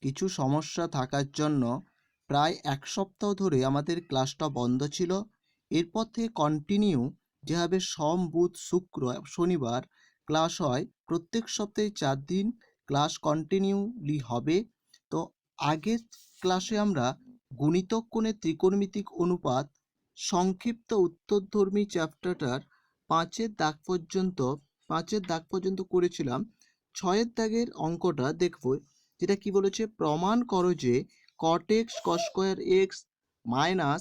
কিছু সমস্যা থাকার জন্য প্রায় এক সপ্তাহ ধরে আমাদের ক্লাসটা বন্ধ ছিল। এরপর থেকে কন্টিনিউ যেভাবে সোম বুধ শুক্র শনিবার ক্লাস হয়, প্রত্যেক সপ্তাহে 4 দিন ক্লাস কন্টিনিউলি হবে। তো আগের ক্লাসে আমরা গুণিতক কোণের ত্রিকোণমিতিক অনুপাত সংক্ষিপ্ত উত্তরধর্মী চ্যাপ্টারটার 5-এর দাগ পর্যন্ত করেছিলাম। 6-এর দাগের অঙ্কটা দেখব, যেটা কি বলেছে, প্রমাণ করো যে cot x cos square x minus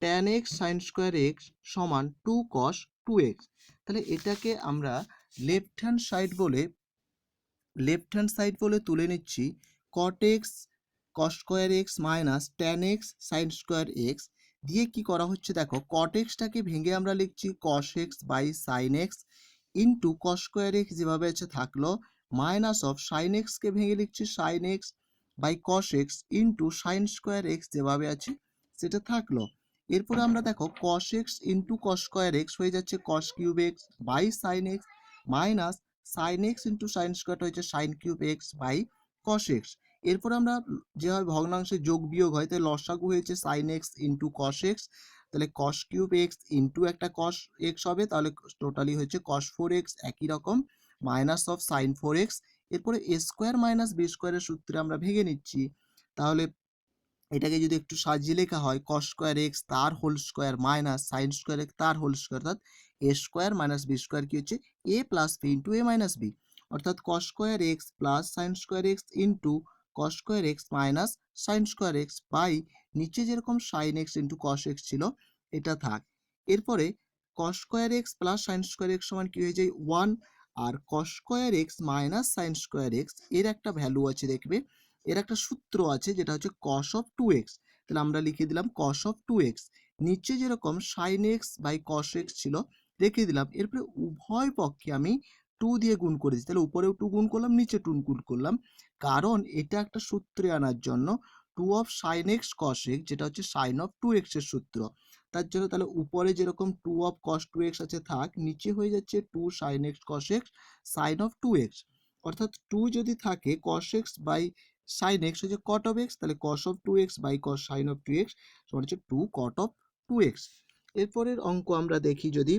tan x sin square x সমান 2 cos 2x। তাহলে এটাকে আমরা লেফট হ্যান্ড সাইড বলে তুলে নিচ্ছি। cot x cos square x minus tan x sin square x দিয়ে কি করা হচ্ছে দেখো, cot xটাকে ভেঙে আমরা লিখছি cos x by sin x into cos square x যেভাবে আছে থাকলো, মাইনাস অফ sin x কে ভেঙে লিখছি sin x by cos x into sin square x যেভাবে আছে সেটা থাকলো। এরপরে আমরা দেখো cos x into cos square x হয়ে যাচ্ছে cos cube x by sin x minus sin x into sin square হয়েছে sin cube x by cos x। এরপর আমরা যেভাবে ভগ্নাংশে যোগ বিয়োগ হয়, তাই লসাগু হয়েছে sin x into cos x, তাহলে cos কিউব x ইন্টু একটা cos x হবে, তাহলে টোটালি হচ্ছে cos 4x একই রকম মাইনাস অফ sin 4x। এরপরে a স্কোয়ার মাইনাস বি স্কোয়ারের সূত্রে আমরা ভেঙে নিচ্ছি। তাহলে এটাকে যদি একটু সাজিয়ে লেখা হয়, cos স্কোয়ার x তার whole square minus sin square x তার হোল স্কোয়ার, অর্থাৎ a square minus b square কি হচ্ছে a plus b into a minus b, অর্থাৎ cos square x plus sin square x into cos square x minus sin square x by নিচে যেরকম sin x into cos x ছিল এটা থাক। এরপরে cos square x plus sin square x সমান কি হয়ে যায় 1, আর cos square x minus sin square x এর একটা ভ্যালু আছে, দেখবে এর একটা সূত্র আছে যেটা হচ্ছে cos অফ 2x। তাহলে আমরা লিখে দিলাম cos অফ 2x, নিচে যেরকম sin x by cos x ছিল রেখে দিলাম। এরপরে উভয় পক্ষে আমি 2 দিয়ে গুণ করেছি, তাহলে উপরেও 2 গুণ করলাম, নিচে 2 গুণ করলাম, কারণ এটা একটা সূত্রে আনার জন্য 2 of sin x cos x যেটা হচ্ছে sin অফ 2x এর সূত্র, তার জন্য তাহলে উপরে যেরকম 2 অফ cos 2x আছে থাক, নিচে হয়ে যাচ্ছে 2 sin x cos x sin of 2x, অর্থাৎ 2 যদি থাকে cos x by sin x হচ্ছে cot of x, তাহলে cos of 2x by cos sin of 2x সমান হচ্ছে 2 cot of 2x। এরপরের অঙ্ক আমরা দেখি যদি,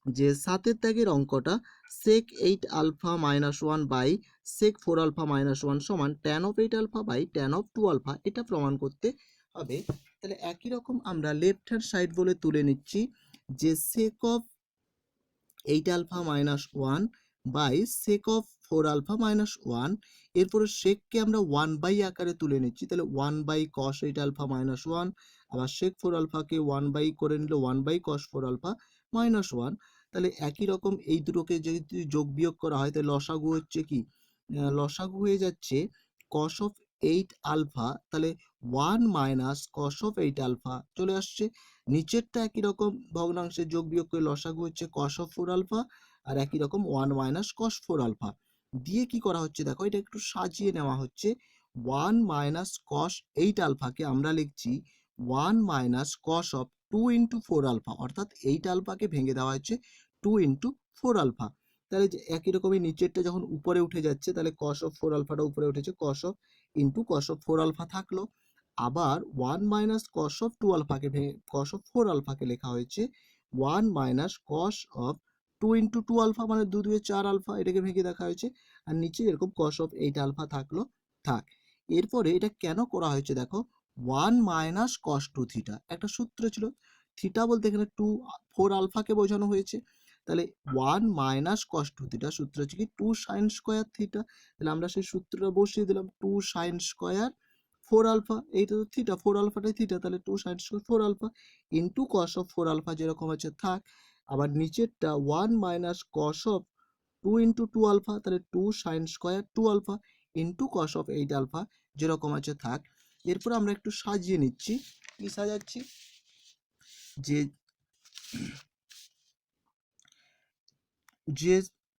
যে 7-এর দাগের অঙ্কটা sec 8 alpha minus 1 by sec 4 alpha minus 1 সমান tan of 8 alpha by tan of 2 alpha, এটা প্রমাণ করতে হবে। তাহলে একই রকম আমরা লেফট হ্যান্ড সাইড বলে তুলে নিচ্ছি যে sec of 8 alpha minus 1 by sec of 4 alpha minus 1, এরপরে সেককে আমরা 1 বাই আকারে তুলে নিচ্ছি, তাহলে 1 বাই cos 8 আলফা মাইনাস 1, আবার sec 4 আলফাকে 1 বাই করে নিলে 1 বাই cos 4 আলফা মাইনাস 1। তাহলে একই রকম এই দুটোকে যদি যোগ বিয়োগ করা হয়, তাহলে লসাগু হচ্ছে কি, লসাগু হয়ে যাচ্ছে cos of 8 আলফা, তাহলে 1 মাইনাস cos of 8 আলফা চলে আসছে। নিচেরটা একই রকম ভগ্নাংশে যোগ বিয়োগ করে লসাগু হচ্ছে cos of 4 আলফা, আর একই রকম 1 মাইনাস cos 4 আলফা দিয়ে কি করা হচ্ছে দেখো, এটা একটু সাজিয়ে নেওয়া হচ্ছে। 1 মাইনাস cos 8 আলফাকে আমরা লিখছি 1 minus cos of 2 into 4 alpha, অর্থাৎ 8 আলফাকে ভেঙে দেওয়া হচ্ছে 2 ইন্টু 4 আলফা। তাহলে একই রকমই নিচেরটা যখন উপরে উঠে যাচ্ছে, তাহলে cos of 4 আলফাটা উপরে উঠেছে, cos of into cos of 4 alpha থাকলো। আবার 1 মাইনাস cos of 2 আলফাকে ভেঙে cos of 4 আলফাকে লেখা হয়েছে 1 minus cos of 2 into 2 alpha, মানে 2 2 4 আলফা, এটাকে ভেঙে দেখা হয়েছে, আর নিচে এরকম cos of 8 আলফা থাকলো থাক। এরপরে এটা কেন করা হয়েছে দেখো, 1 মাইনাস cos 2 থিটা একটা সূত্র ছিল, থিটা বলতে এখানে 2 4 আলফাকে বোঝানো হয়েছে, তাহলে 1 মাইনাস cos 2 থিটা সূত্র হচ্ছে কি 2 sin স্কয়ার থিটা, তাহলে আমরা সেই সূত্রটা বসিয়ে দিলাম 2 sin স্কয়ার 4 আলফা, এইটা তো থিটা, 4 আলফাটাই থিটা, তাহলে 2 sin square 4 alpha into cos of 4 alpha যেরকম আছে থাক। আবার নিচেরটা 1 minus cos of 2 into 2 alpha, তাহলে 2 sin square 2 alpha into cos of 8 alpha যেরকম আছে থাক। এরপর আমরা একটু সাজিয়ে নিচ্ছি, কি সাজাচ্ছি, যে যে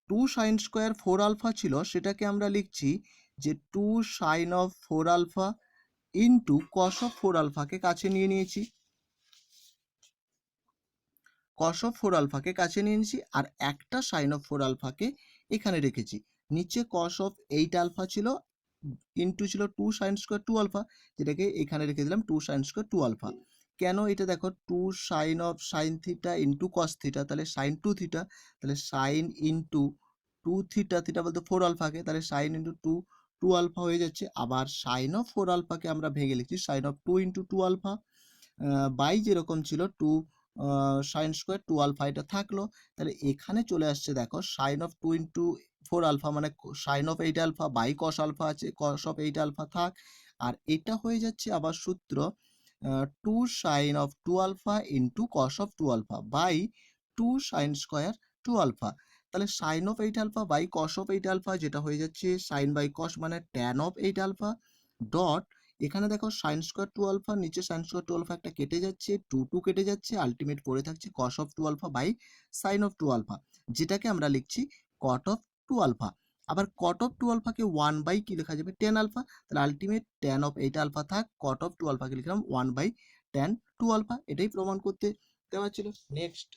2 sin স্কয়ার 4 আলফা ছিল সেটাকে আমরা লিখছি যে 2 sin of 4 alpha into cos of 4 আলফাকে কাছে নিয়ে নিয়েছি, cos of 4 আলফাকে কাছে নিয়ে নিয়েছি, আর একটা sin of 4 আলফাকে এখানে রেখেছি। নিচে cos of 8 আলফা ছিল, ইন্টু ছিল 2 সাইন স্কোয়ার 2 আলফা, যেটাকে এখানে রেখে দিলাম 2 সাইন স্কোয়ার 2 আলফা। কেন এটা দেখো 2 sine of sine theta into cos theta, তাহলে সাইন 2 থিটা, তাহলে সাইন ইন্টু 2 থিটা, থিটা বলতে 4 আলফাকে, তাহলে সাইন ইন্টু 2 2 আলফা হয়ে যাচ্ছে। আবার সাইন অফ 4 আলফাকে আমরা ভেঙে লিখছি sine of 2 into 2 alpha by যেরকম ছিল 2 সাইন স্কোয়ার 2 আলফা এটা থাকলো। তাহলে এখানে চলে আসছে দেখো সাইন অফ 2 ইন্টু 4 আলফা মানে sine of 8 alpha by cos alpha আছে, কস অফ 8 আলফা থাক। আর এটা হয়ে যাচ্ছে আবার সূত্র 2 sine of 2 alpha into cos of 2 alpha by 2 sine square 2 alpha. তাহলে sine of 8 alpha by cos of 8 alpha যেটা হয়ে যাচ্ছে সাইন বাই কস মানে ট্যান অফ 8 আলফা ডট এখানে দেখো সাইন স্কোয়ার 2 আলফা, নিচে সাইন স্কোয়ার 2 আলফা একটা কেটে যাচ্ছে, 2 2 কেটে যাচ্ছে, আলটিমেট পড়ে থাকছে cos of 2 alpha by sine of 2 alpha, যেটাকে আমরা লিখছি কট অফ 2 আলফা। আবার কট অফ 2 আলফাকে 1 বাই কি লেখা যাবে 10 আলফা, তাহলে আলটিমেট ট্যান অফ 8 আলফা থাক, কট অফ 2 আলফাকে লিখলাম 1 বাই ট্যান 2 আলফা। এটাই প্রমাণ করতে দেওয়া ছিল। নেক্সট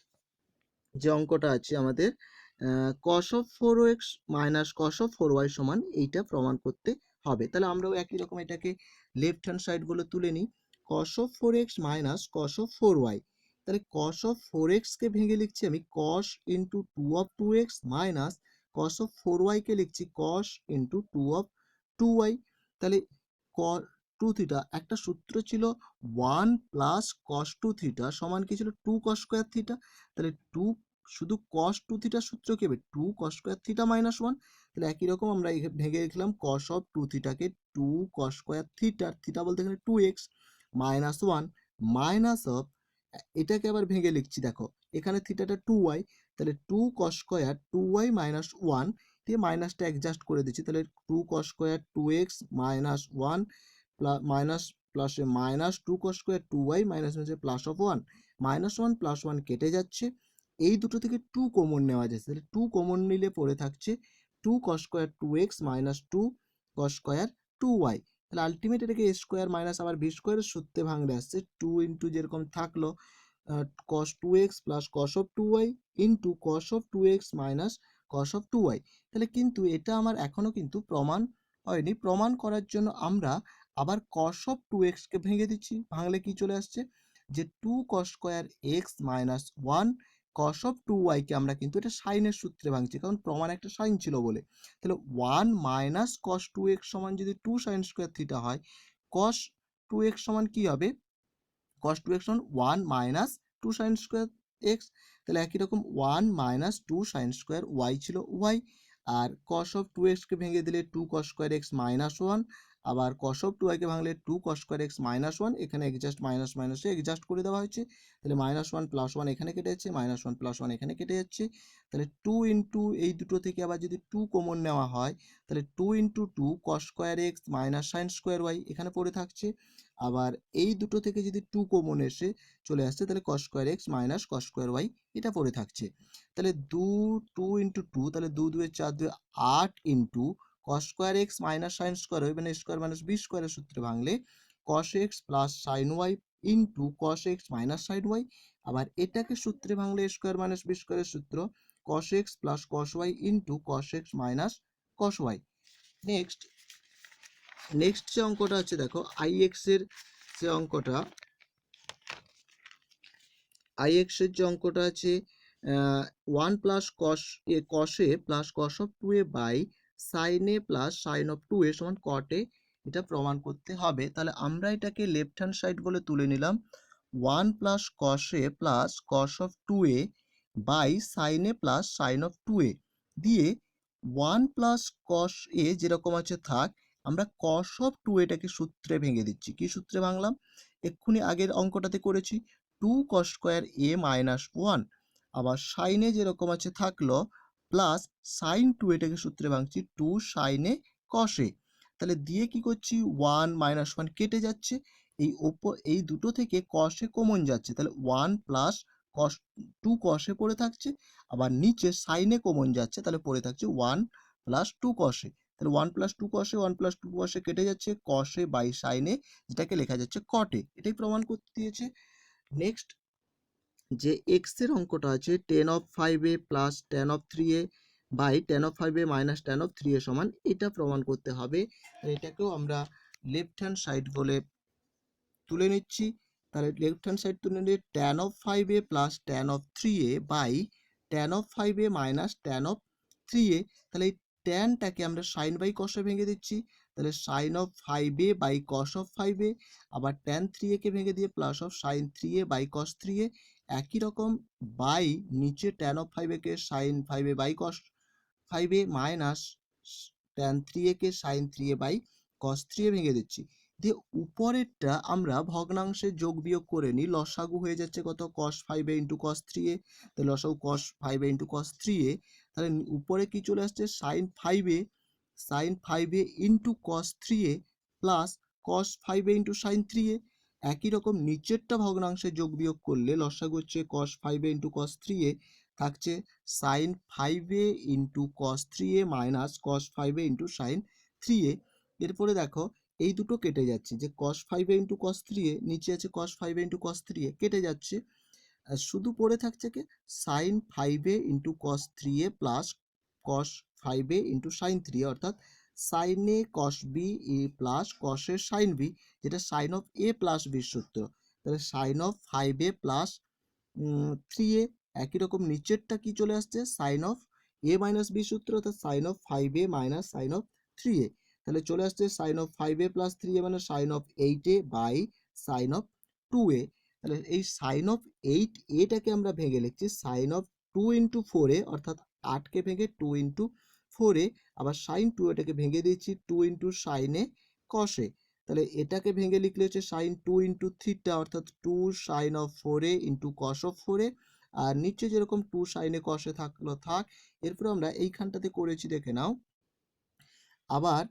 যে অঙ্কটা আছে আমাদের cos of 4x minus cos of 4y সমান এইটা প্রমাণ করতে হবে। তাহলে আমরাও একই রকম এটাকে লেফট হ্যান্ড সাইড বলে তুলে নিই, cos of 4x minus cos of 4y। তাহলে cos of 4x কে ভেঙে লিখছি আমি cos into 2 of 2x minus cos of 4y কে লিখছি cos ইন্টু 2 of 2y। তাহলে 2 থিটা একটা সূত্র ছিল 1 প্লাস cos 2 থিটা সমান কি ছিল 2 cos স্কোয়ার থিটা। তাহলে 2 শুধু cos 2 থিটার সূত্র কি হবে 2 cos স্কয়ার থিটা মাইনাস 1। তাহলে একই রকম আমরা ভেঙে লিখলাম cos of 2 থিটাকে 2 cos square theta, theta বলতে এখানে 2x মাইনাস 1 মাইনাস অফ, এটাকে আবার ভেঙে লিখছি দেখো এখানে থিটাটা 2y, তাহলে 2 cos স্কয়ার 2y মাইনাস 1 দিয়ে মাইনাসটা অ্যাডজাস্ট করে দিচ্ছি, তাহলে 2 cos square 2x minus 1 minus প্লাসে minus 2 cos square 2y minus হচ্ছে প্লাস অফ 1, মাইনাস 1 প্লাস 1 কেটে যাচ্ছে, এই দুটো থেকে 2 কমন নেওয়া যাচ্ছে, তাহলে 2 কমন নিলে পড়ে থাকছে 2 cos square 2x minus 2 cos square 2y। তাহলে আলটিমেট এটাকে a স্কয়ার মাইনাস আবার b স্কয়ারের সূত্রে ভাঙলে আসছে 2 ইন্টু যেরকম থাকলো cos 2x plus cos of 2y into cos of 2x minus cos of 2y। তাহলে কিন্তু এটা আমার এখনো কিন্তু প্রমাণ হয়নি। প্রমাণ করার জন্য আমরা আবার cos অফ 2x কে ভেঙে দিচ্ছি, ভাঙলে কি চলে আসছে যে 2 cos square x minus 1 cos of 2y কে আমরা কিন্তু এটা সাইনের সূত্রে ভাঙছি, কারণ প্রমাণ একটা সাইন ছিল বলে। তাহলে 1 মাইনাস cos 2x সমান যদি 2 সাইন স্কয়ার থিটা হয়, cos 2x সমান কি হবে cos 2x সমান 1 মাইনাস 2 সাইন স্কয়ার x। তাহলে একই রকম 1 মাইনাস 2 সাইন স্কয়ার y ছিল y, আর cos অফ 2x কে ভেঙে দিলে 2 cos স্কয়ার x মাইনাস 1, আবার cos অফ 2y কে ভাঙলে 2 cos স্কয়ার x মাইনাস 1, এখানে এক্সাস্ট মাইনাস মাইনাসে এক্সাস্ট করে দেওয়া হয়েছে, তাহলে মাইনাস 1 প্লাস 1 এখানে কেটে যাচ্ছে, মাইনাস 1 প্লাস 1 এখানে কেটে যাচ্ছে। তাহলে 2 ইন্টু এই দুটো থেকে আবার যদি 2 কমন নেওয়া হয়, তাহলে 2 into 2 cos square x minus sine square y এখানে পড়ে থাকছে। আবার এই দুটো থেকে যদি 2 কমন এসে চলে আসছে, তাহলে cos square x minus cos square y এটা পড়ে থাকছে। তাহলে 2 ইন্টু 2, তাহলে 2 2 4 2 8 into cos square x minus sine square y মানে স্কয়ার মাইনাস বি স্কয়ারের সূত্রে ভাঙলে cos x plus sign y into cos x minus sine y। আবার এটাকে সূত্রে ভাঙলে স্কয়ার মাইনাস বি স্কয়ারের সূত্র cos x plus cos y into cos x minus cos y। Next যে অঙ্কটা আছে দেখো ix এর যে অঙ্কটা, ix এর যে অঙ্কটা আছে 1 plus cos a plus cos of 2a by sin a plus sin of 2a সমান cot a, এটা প্রমাণ করতে হবে। তাহলে আমরা এটাকে লেফট হ্যান্ড সাইড বলে তুলে নিলাম 1 plus cos a plus cos of 2a by sin a plus sin of 2a দিয়ে 1 প্লাস cos a যেরকম আছে থাক, আমরা cos অফ 2a এটাকে সূত্রে ভেঙে দিচ্ছি। কি সূত্রে ভাঙলাম এক্ষুনি আগের অঙ্কটাতে করেছি 2 cos স্কয়ার a মাইনাস 1, আবার sin এ যেরকম আছে থাকলো প্লাস sin 2 এটাকে সূত্রে ভাঙছি 2 sin a cos a। তাহলে দিয়ে কি করছি 1 মাইনাস 1 কেটে যাচ্ছে, এই দুটো থেকে cos a কমন যাচ্ছে, তাহলে 1 প্লাস cos 2 cos a পড়ে থাকছে, আবার নিচে sin a কমন যাচ্ছে, তাহলে পড়ে থাকছে 1 প্লাস 2 cos a। তাহলে 1 plus 2 cos a 1 plus 2 cos a কেটে যাচ্ছে, cos a by sin a যেটাকে লেখা যাচ্ছে cot a, এটাই প্রমাণ করতে দিয়েছে। নেক্সট যে x এর অঙ্কটা আছে 10 of 5a plus 10 of 3a by tan of 5a minus tan of 3a সমান, এটা প্রমাণ করতে হবে। এটাকেও আমরা লেফট হ্যান্ড সাইড বলে তুলে নিচ্ছি। তাহলে লেফট হ্যান্ড সাইড তুলে নিলে tan of 5a plus tan of 3a by tan of 5a minus tan of 3a। তাহলে এই ট্যানটাকে আমরা সাইন বাই কষে ভেঙে দিচ্ছি। তাহলে sine of 5a by cos of 5a, আবার ট্যান 3a কে ভেঙে দিয়ে plus of sine 3a by cos 3a, একই রকম বাই নিচে ট্যান অফ 5a কে sine 5a by cos 5a minus tan 3a কে sine 3a by cos 3a ভেঙে দিচ্ছি। দিয়ে উপরেরটা আমরা ভগ্নাংশে যোগ বিয়োগ করে নিই, লসাগু হয়ে যাচ্ছে কত, cos 5a into cos 3a। তাহলে লসাগু cos 5a into cos 3a, তাহলে উপরে কি চলে আসছে sin 5a into cos 3a plus cos 5a into sin 3a। একই রকম নিচেরটা ভগ্নাংশে যোগ বিয়োগ করলে লসাগু হচ্ছে cos 5a into cos 3a, থাকছে sin 5a into cos 3a minus cos 5a into sin 3a। এরপরে দেখো এই দুটো কেটে যাচ্ছে, যে cos 5a into cos 3a, নিচে আছে cos 5a into cos 3a, কেটে যাচ্ছে। আর শুধু পড়ে থাকছে কি sin 5a into cos 3a plus cos 5a into sin 3a, অর্থাৎ sin a cos b A plus cos এর sin b, যেটা sin of a plus b সূত্র। তাহলে sin of 5a plus 3a, একই রকম নিচেরটা কি চলে আসছে sin of a minus b সূত্র, অর্থাৎ sin of 5a minus sin of 3a। তাহলে চলে আসছে sin of 5a plus 3a মানে sin of 8a by sin of 2a। তাহলে এই sin of 8a টাকে আমরা ভেঙে লিখছি sin of 2 ইন্টু 4a, অর্থাৎ 8কে ভেঙে 2 ইন্টু 4a, আবার sin 2a টাকে ভেঙে দিয়েছি 2 into sin a cos a। তাহলে এটাকে ভেঙে লিখলে হচ্ছে sin 2 ইন্টু থিটা, অর্থাৎ 2 sin of 4a into cos of 4a। আর নিচে যেরকম 2 sin a cos a থাকলো থাক। এরপর আমরা এইখানটাতে করেছি দেখে নাও। আবার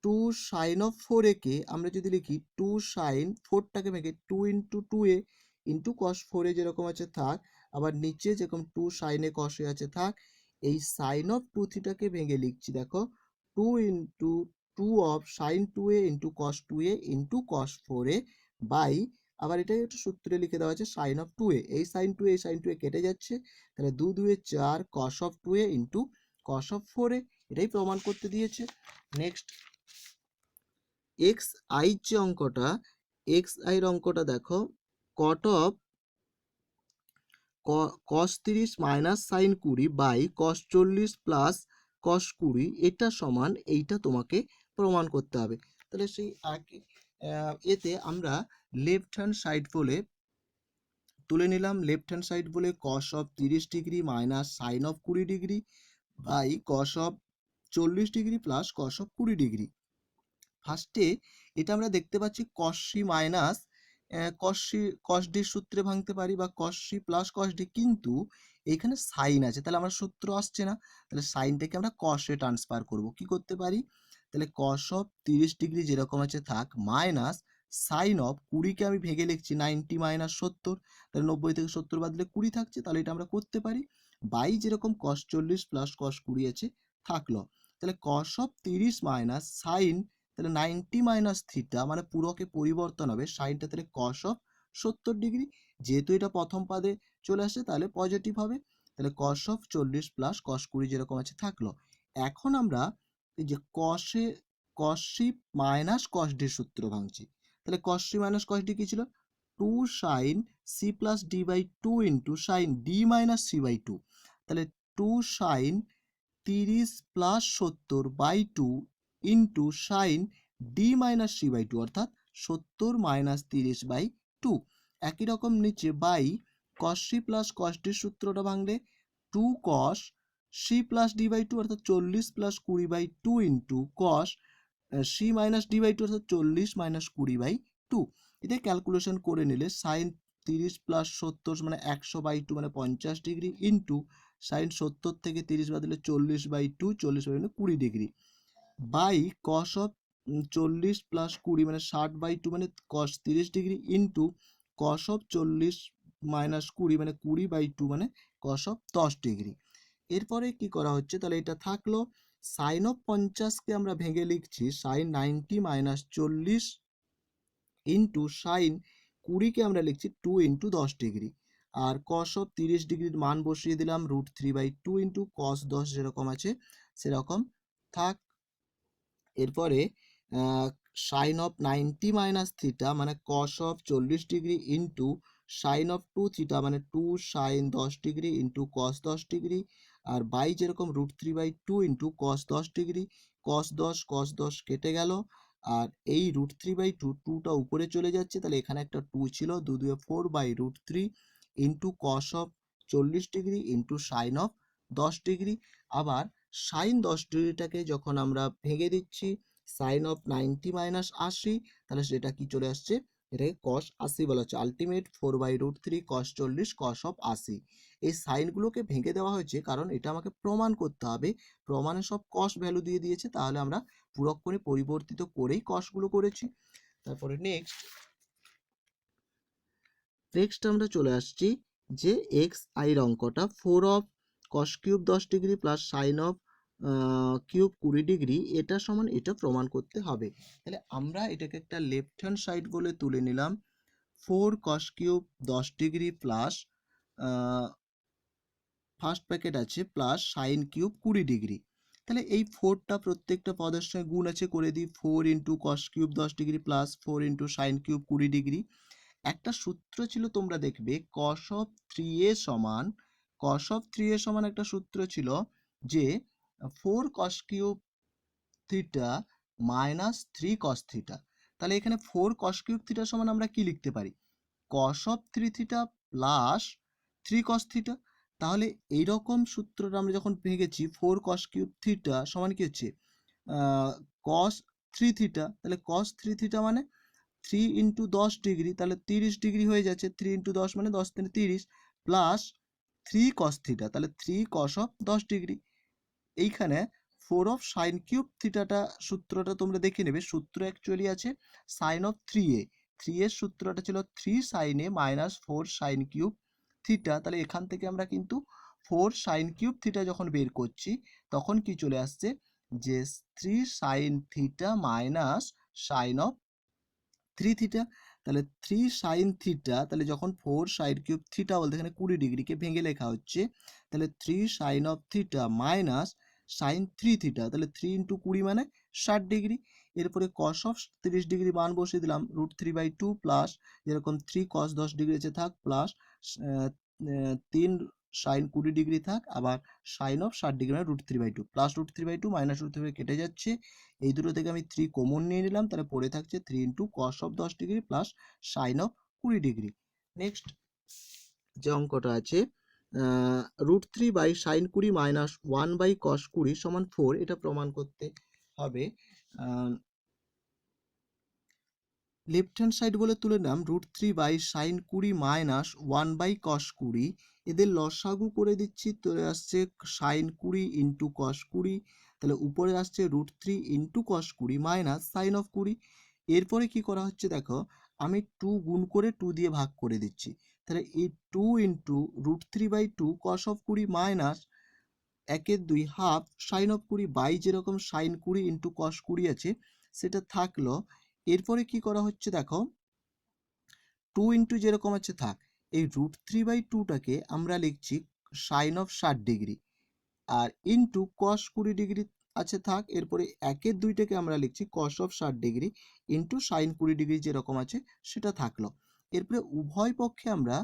2 sin of 4a কে আমরা যদি লিখি 2 sin 4টাকে ভেঙে 2 into 2a into cos 4a যেরকম আছে থাক, আবার নিচে যেরকম 2 sin a cos a আছে থাক। এই sin of 2 থিটাকে ভেঙে লিখছি দেখো 2 into 2 of sin 2a into cos 2a into cos 4a by, আবার এটাকে একটু সূত্রে লিখে দেওয়া আছে sin of 2a, এই sin 2a এই sin 2a কেটে যাচ্ছে। তাহলে 2 2 এ 4 cos of 2a into cos of 4a, এটাই প্রমাণ করতে দিয়েছে। নেক্সট এক্স আই যে অঙ্কটা, এক্স আই এর অঙ্কটা দেখো, cot of cos 30 minus sine 20 by cos 40 plus cos 20, এটা সমান, এইটা তোমাকে প্রমাণ করতে হবে। তাহলে সেই এতে আমরা লেফট হ্যান্ড সাইড বলে তুলে নিলাম, লেফট হ্যান্ড সাইড বলে cos of 30 degree minus sine of 20 degree by cos of 40 degree plus cos of 20 degree. ফার্স্টে এটা আমরা দেখতে পাচ্ছি cos c minus cos d সূত্রে ভাঙতে পারি বা cos c plus cos d, কিন্তু এইখানে সাইন আছে, তাহলে আমার সূত্র আসছে না। তাহলে সাইনটাকে আমরা cos এ ট্রান্সফার করব, কি করতে পারি, তাহলে cos অফ 30 ডিগ্রি যেরকম আছে থাক মাইনাস সাইন অফ 20কে আমি ভেঙে লিখছি 90 মাইনাস 70, তাহলে 90 থেকে 70 বাদ দিলে 20 থাকছে, তাহলে এটা আমরা করতে পারি বাই যেরকম cos 40 প্লাস cos 20 আছে থাকলো। তাহলে cos অফ 30 মাইনাস সাইন, তাহলে 90 মাইনাস থিটা মানে পুরোকে পরিবর্তন হবে, সাইনটা তাহলে cos অফ 70 ডিগ্রি, যেহেতু এটা প্রথম পাদে চলে আসে তাহলে পজিটিভ হবে। তাহলে cos অফ 40 প্লাস cos 20 যেরকম আছে থাকলো। এখন আমরা এই যে cos c minus cos d সূত্র ভাঙছি। তাহলে cos c minus cos d কি ছিল, 2 sin c plus d by 2 into sin d minus c by 2। তাহলে 2 sin 30 plus 70 by 2 into sine d minus c by 2, অর্থাৎ 70 মাইনাস 30 বাই 2। একই রকম নিচে by cos c plus cos d সূত্রটা ভাঙলে 2 cos c plus d by 2, অর্থাৎ 40 plus 20 by 2 into cos c minus d by 2, অর্থাৎ 40 minus 20 by 2। এটা calculation করে নিলে সাইন 30 প্লাস 70 মানে 100 বাই 2 মানে 50 ডিগ্রি ইন্টু সাইন 70 থেকে 30 বাদ দিলে 40 by 2, 40 by 20 degree by cos of 40 plus 20 মানে 60 বাই 2 মানে cos 30 degree into cos of 40 minus 20 মানে 20 বাই 2 মানে cos অফ 10 ডিগ্রি। এরপরে কি করা হচ্ছে, তাহলে এটা থাকলো সাইন অফ 50কে আমরা ভেঙে লিখছি সাইন 90 মাইনাস 40 ইন্টু সাইন 20কে আমরা লিখছি 2 ইন্টু 10 ডিগ্রি। আর কস অফ 30 ডিগ্রির মান বসিয়ে দিলাম √3/2 ইন্টু কস 10 যেরকম আছে সেরকম থাক। এরপরে সাইন অফ 90 মাইনাস থিটা মানে cos of 40 degree into sine of 2 theta মানে 2 sine 10 degree into cos 10 degree, আর বাই যেরকম √3/2 ইন্টু কস 10 ডিগ্রি, কস 10 কেটে গেল, আর এই √3/2 2টা উপরে চলে যাচ্ছে, তাহলে এখানে একটা 2 ছিল, 2 2 4/√3 into cos of 40 degree into sine of 10 degree. আবার সাইন 10 ডিগ্রিটাকে যখন আমরা ভেঙে দিচ্ছি সাইন অফ 90 মাইনাস 80, তাহলে সেটা কি চলে আসছে, এটাকে কস 80 বলা হচ্ছে। Ultimate 4/√3 cos 40 cos of 80। এই সাইনগুলোকে ভেঙে দেওয়া হয়েছে কারণ এটা আমাকে প্রমাণ করতে হবে, প্রমাণে সব কস ভ্যালু দিয়ে দিয়েছে, তাহলে আমরা পুরোক্ষণে পরিবর্তিত করেই কসগুলো করেছি। তারপরে নেক্সট আমরা চলে আসছি যে এক্স আইয়ের অঙ্কটা 4 of cos cube 10 degree plus sign of cube 20 degree এটা সমান এটা প্রমাণ করতে হবে। তাহলে আমরা এটাকে একটা লেফট হ্যান্ড সাইড বলে তুলে নিলাম, 4 cos cube 10 degree plus first packet আছে প্লাস সাইন কিউব 20 ডিগ্রি। তাহলে এই 4টা প্রত্যেকটা পদের সঙ্গে গুণ আছে, করে দিই 4 into cos cube 10 degree plus 4 into sine cube 20 degree. একটা সূত্র ছিল তোমরা দেখবে cos অফ 3a সমান একটা সূত্র ছিল যে 4 cos cube theta minus 3 cos theta. তাহলে এখানে 4 cos কিউব থিটা সমান আমরা কি লিখতে পারি, cos of 3 theta plus 3 cos theta. তাহলে এইরকম সূত্রটা আমরা যখন ভেঙেছি 4 cos কিউব থিটা সমান কি হচ্ছে cos 3 থিটা, তাহলে cos 3 থিটা মানে 3 ইন্টু 10 ডিগ্রি, তাহলে 30 ডিগ্রি হয়ে যাচ্ছে, 3 ইন্টু 10 মানে 10 3 30 প্লাস 3 cos থিটা, তাহলে 3 cos অফ 10 ডিগ্রি। এইখানে 4 অফ সাইন কিউব থিটাটা সূত্রটা তোমরা দেখে নেবে, সূত্র অ্যাকচুয়ালি আছে সাইন অফ 3a, 3 এর সূত্রটা ছিল 3 সাইন এ মাইনাস 4 সাইন কিউব থিটা। তাহলে এখান থেকে আমরা কিন্তু 4 সাইন কিউব থিটা যখন বের করছি তখন কি চলে আসছে যে 3 sine theta minus sine of 3 theta. তাহলে 3 সাইন থিটা, তাহলে যখন 4 সাইন কিউব থিটা বলতে এখানে 20 ডিগ্রিকে ভেঙে লেখা হচ্ছে, তাহলে 3 sine of theta minus sine 3 theta, তাহলে 3 ইন্টু 20 মানে 60 ডিগ্রি। এরপরে কস অফ 30 ডিগ্রি মান বসিয়ে দিলাম √3/2 প্লাস যেরকম 3 cos 10 ডিগ্রি আছে থাক প্লাস 3 সাইন 20 ডিগ্রি থাক, আবার সাইন অফ 60 ডিগ্রি মানে √3/2 প্লাস √3/2 মাইনাস √3 কেটে যাচ্ছে, এই দুটো থেকে আমি 3 কমন নিয়ে নিলাম, তাহলে পড়ে থাকছে 3 into cos of 10 degree plus sign of 20 degree. Next যে অঙ্কটা আছে √3/sin 20 মাইনাস 1/cos 20 সমান 4, এটা প্রমাণ করতে হবে। লেফট হ্যান্ড সাইড বলে তুলে নিলাম √3/sin 20 মাইনাস 1/cos 20, এদের লসাগু করে দিচ্ছি, চলে আসছে সাইন 20 ইন্টু কস 20, তাহলে উপরে আসছে √3 into cos 20 minus sine of 20। এরপরে কি করা হচ্ছে দেখো, আমি 2 গুণ করে 2 দিয়ে ভাগ করে দিচ্ছি, তাহলে এই 2 into √3/2 cos of 20 minus 1/2 half sine of 20 by যেরকম সাইন 20 ইন্টু কস 20 আছে সেটা থাকলো। এরপরে কি করা হচ্ছে দেখো 2 ইন্টু যেরকম আছে থাক, এই √3/2টাকে আমরা লিখছি সাইন অফ 60 ডিগ্রি, আর ইন্টু কস 20 ডিগ্রি আছে থাক, এরপরে 1/2টাকে আমরা লিখছি cos of 60 degree into sine 20 degree যেরকম আছে সেটা থাকলো। এরপরে উভয় পক্ষে আমরা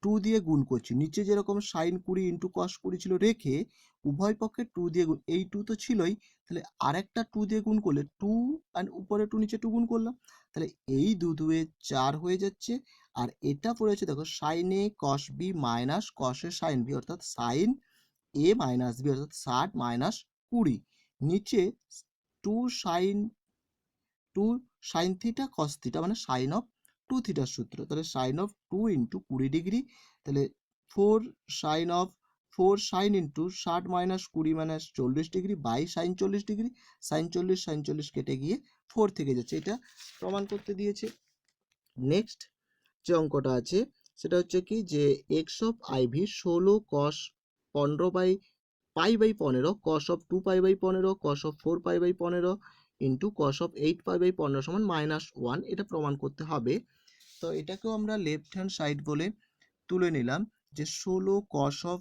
2 দিয়ে গুণ করছি, নিচে যেরকম সাইন 20 ইন্টু কস 20 ছিল রেখে উভয় পক্ষে 2 দিয়ে গুণ, এই 2 তো ছিলই, তাহলে আরেকটা 2 দিয়ে গুণ করলে 2 আর উপরে 2 নিচে 2 গুণ করলাম, তাহলে এই 2 2 4 হয়ে যাচ্ছে। আর এটা পড়েছে দেখো সাইন এ কস বি মাইনাস কস এ সাইন বি, অর্থাৎ সাইন এ মাইনাস বি অর্থাৎ 60 মাইনাস 20, নিচে 2 সাইন থিটা কস থিটা মানে সাইন অফ 2 থিটার সূত্র, তাহলে সাইন অফ 2 ইন্টু 20 ডিগ্রি, তাহলে 4 sine into 60 minus 20 minus 40 degree by sine 40 degree, sine 40 কেটে গিয়ে 4 থেকে যাচ্ছে, এটা প্রমাণ করতে দিয়েছে। নেক্সট যে অঙ্কটা আছে সেটা হচ্ছে কি যে এক্স অফ আইভি 16 cos 15/π/15 cos of 2π/15 cos of 4π/15 into cos of 8π/15 সমান -1, এটা প্রমাণ করতে হবে। তো এটাকেও আমরা লেফট হ্যান্ড সাইড বলে তুলে নিলাম। যে 16 cos of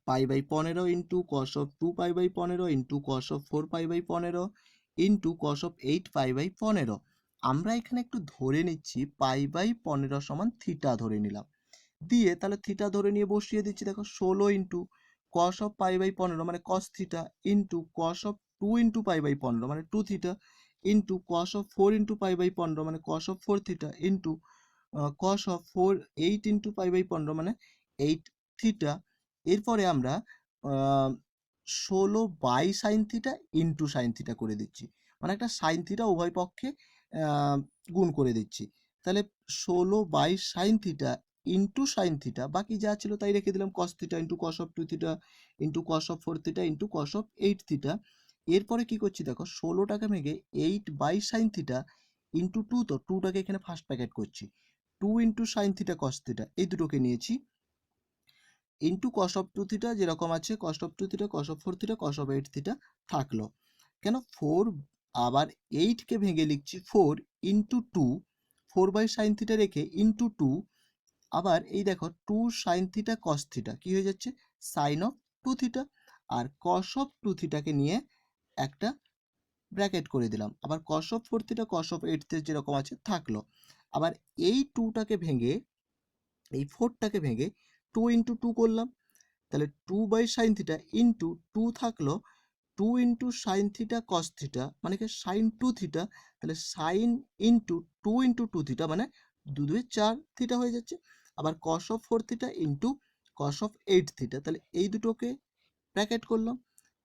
pi by 15 into cos of 2 pi by 15 into cos of 4 pi by 15 into cos of 8 pi by 15। আমরা এখানে একটু ধরে নিচ্ছি পাই বাই 15 সমান থিটা ধরে নিলাম, দিয়ে তাহলে থিটা ধরে নিয়ে বসিয়ে দিচ্ছি। দেখো 16 into cos of pi by 15 মানে cos theta into cos of 2 into pi by 15 মানে 2 theta into cos of 4 into pi by 15 মানে cos of 4 theta into cos of 4 8 into pi by 15 মানে 8 থিটা। এরপরে আমরা 16 by sine theta into sine theta করে দিচ্ছি, মানে একটা sine theta উভয় পক্ষে গুণ করে দিচ্ছি। তাহলে 16 by sine theta into sine theta, বাকি যা ছিল তাই রেখে দিলাম, cos theta into cos of 2 theta into cos of 4 theta into cos of 8 theta. এরপরে কি করছি দেখো 16টাকে ভেঙে 8 বাই সাইন থিটা ইন্টু 2, তো 2টাকে এখানে ফার্স্ট প্যাকেট করছি, 2 into sine theta cos theta এই দুটোকে নিয়েছি ইন্টু cos of 2 থিটা যেরকম আছে cos of 2 theta cos of 4 theta cos of 8 theta থাকলো। কেন 4 আবার 8কে ভেঙে লিখছি 4 ইন্টু 2, 4 বাই সাইন থিটা রেখে ইন্টু 2, আবার এই দেখো 2 সাইন থিটা cos থিটা কি হয়ে যাচ্ছে সাইন অফ 2 থিটা, আর cos of 2 থিটাকে নিয়ে একটা ব্র্যাকেট করে দিলাম, আবার cos of 4 theta cos of 8 theta যেরকম আছে থাকলো। আবার এই 2টাকে ভেঙে এই 4টাকে ভেঙে 2 ইন্টু 2 করলাম, তাহলে 2 বাই সাইন থিটা ইন্টু 2 থাকলো 2 into sine theta cos theta মানে কি সাইন 2 থিটা, তাহলে সাইন ইন্টু 2 ইন্টু 2 থিটা মানে 2 2 4 থিটা হয়ে যাচ্ছে। আবার cos of 4 theta into cos of 8 theta, তাহলে এই দুটোকে ব্র্যাকেট করলাম।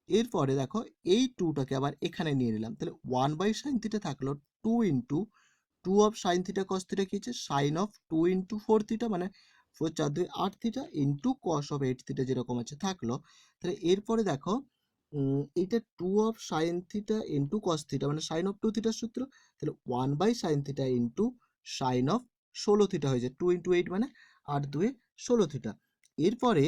এরপরে দেখো এই 2টাকে আবার এখানে নিয়ে নিলাম, তাহলে 1 বাই সাইন থিটা থাকলো 2 into 2 of sine theta cos theta কি হচ্ছে সাইন অফ 2 ইন্টু 4 থিটা মানে 4 4 2 8 theta into cos of 8 theta যেরকম আছে থাকলো। তাহলে এরপরে দেখো এইটা 2 of sine theta into cos theta মানে সাইন অফ 2 থিটার সূত্র, তাহলে 1 by sine theta into sine of 16 theta হয়ে যায় 2 ইন্টু 8 মানে 8 2 16 থিটা। এরপরে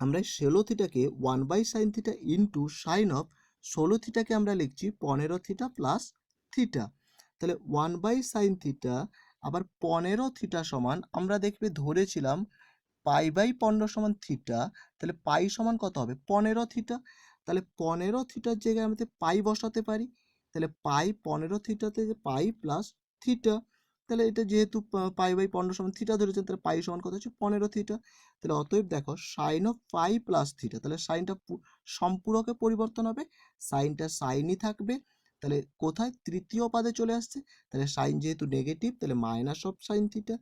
আমরা 16 থিটাকে 1 by sine theta into sine of 16 থিটাকে আমরা লিখছি 15 থিটা প্লাস থিটা, তাহলে 1 বাই সাইন থিটা আবার 15 থিটা সমান আমরা দেখবে ধরেছিলাম পাই বাই 15 সমান থিটা, তাহলে পাই সমান কত হবে 15 থিটা, তাহলে 15 থিটার জায়গায় আমাদের পাই বসাতে পারি, তাহলে পাই 15 থিটাতে পাই প্লাস থিটা, তাহলে এটা যেহেতু পাই বাই 15 সমান থিটা ধরেছেন তাহলে পাই সমান কত হচ্ছে 15 থিটা। তাহলে অতএব দেখো sine of pi plus theta, তাহলে সাইনটা সম্পূরকে পরিবর্তন হবে, সাইনটা সাইনই থাকবে, তাহলে কোথায় তৃতীয় পাদে চলে আসছে, তাহলে সাইন যেহেতু নেগেটিভ তাহলে minus of sine theta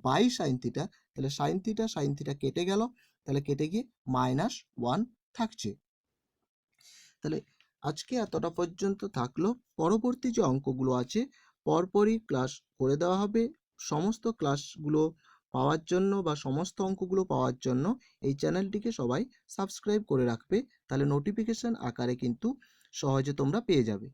by sine theta, তাহলে সাইন থিটা কেটে গেল, তাহলে কেটে গিয়ে -1 থাকছে। তাহলে আজকে এতটা পর্যন্ত থাকলো, পরবর্তী যে অঙ্কগুলো আছে পরপরই ক্লাস করে দেওয়া হবে। সমস্ত ক্লাসগুলো পাওয়ার জন্য বা সমস্ত অঙ্কগুলো পাওয়ার জন্য এই চ্যানেলটিকে সবাই সাবস্ক্রাইব করে রাখবে, তাহলে নোটিফিকেশন আকারে কিন্তু সহজে তোমরা পেয়ে যাবে।